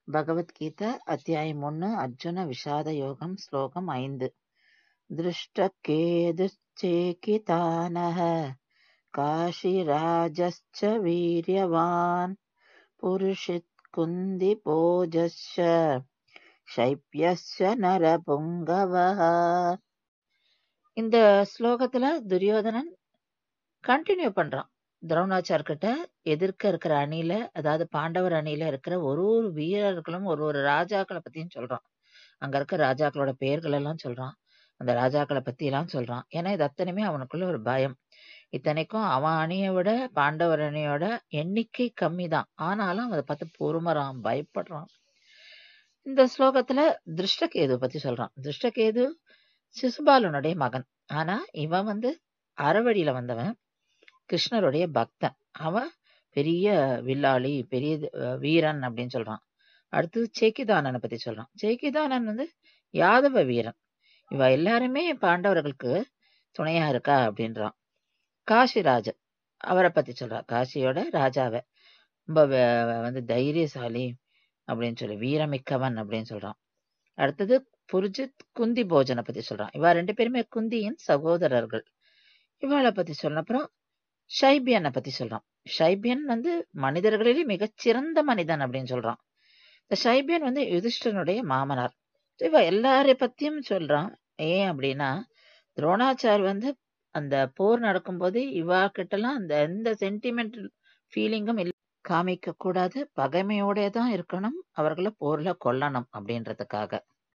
பகவத்கீதா அத்தியாயம் 1 அர்ஜுன விஷாத யோகம் ஸ்லோகம் 5 திருஷ்டகேதுச்சேகிதானஹ காஷிராஜஸ்ச வீரியவான் புருஷித் குந்தி போஜஸ்ச ஷைப்யஸ்ய நரபுங்கவஹ. இந்த ஸ்லோகத்துல துரியோதனன் கண்டினியூ பண்றான். துரோணாச்சார் கிட்ட எதிர்க்க இருக்கிற அணியில, அதாவது பாண்டவர் அணியில இருக்கிற ஒரு வீரர்களும் ஒரு ராஜாக்களை பத்தியும் சொல்றான். அங்க இருக்க ராஜாக்களோட பெயர்கள் எல்லாம் சொல்றான். அந்த ராஜாக்களை பத்தி எல்லாம் சொல்றான். ஏன்னா இது அத்தனையுமே அவனுக்குள்ள ஒரு பயம். இத்தனைக்கும் அவன் அணியை விட பாண்டவர் அணியோட எண்ணிக்கை கம்மி தான். ஆனாலும் அதை பார்த்து பொறுமறான், பயப்படுறான். இந்த ஸ்லோகத்துல திருஷ்டகேது பத்தி சொல்றான். திருஷ்டகேது சிசுபாலனுடைய மகன். ஆனா இவன் அறவழியில வந்தவன், கிருஷ்ணருடைய பக்தன். அவன் பெரிய வில்லாளி, பெரிய வீரன் அப்படின்னு சொல்றான். அடுத்தது சேக்கிதானனை பத்தி சொல்றான். சேக்கிதானன் யாதவ வீரன். இவ எல்லாருமே பாண்டவர்களுக்கு துணையா இருக்கா அப்படின்றான். காசிராஜ அவரை பத்தி சொல்றான். காசியோட ராஜாவை ரொம்ப தைரியசாலி அப்படின்னு சொல்லி, வீரமிக்கவன் அப்படின்னு சொல்றான். அடுத்தது புருஜித் குந்தி போஜனை பத்தி சொல்றான். இவ 2 பேருமே குந்தியின் சகோதரர்கள். இவளை பத்தி சொன்ன அப்புறம் ஷைபியனை பத்தி சொல்றான். ஷைபியன் மனிதர்களிலே மிகச்சிறந்த மனிதன் அப்படின்னு சொல்றான். இந்த ஷைபியன் யுதிஷ்டனுடைய மாமனார். இவ எல்லாரை பத்தியும் சொல்றான். ஏன் அப்படின்னா, துரோணாச்சார் அந்த போர் நடக்கும்போது இவா கிட்டலாம் அந்த எந்த சென்டிமெண்டல் ஃபீலிங்கும் காமிக்க கூடாது, பகைமையோட தான் இருக்கணும், அவர்களை போர்ல கொல்லணும் அப்படின்றதுக்காக.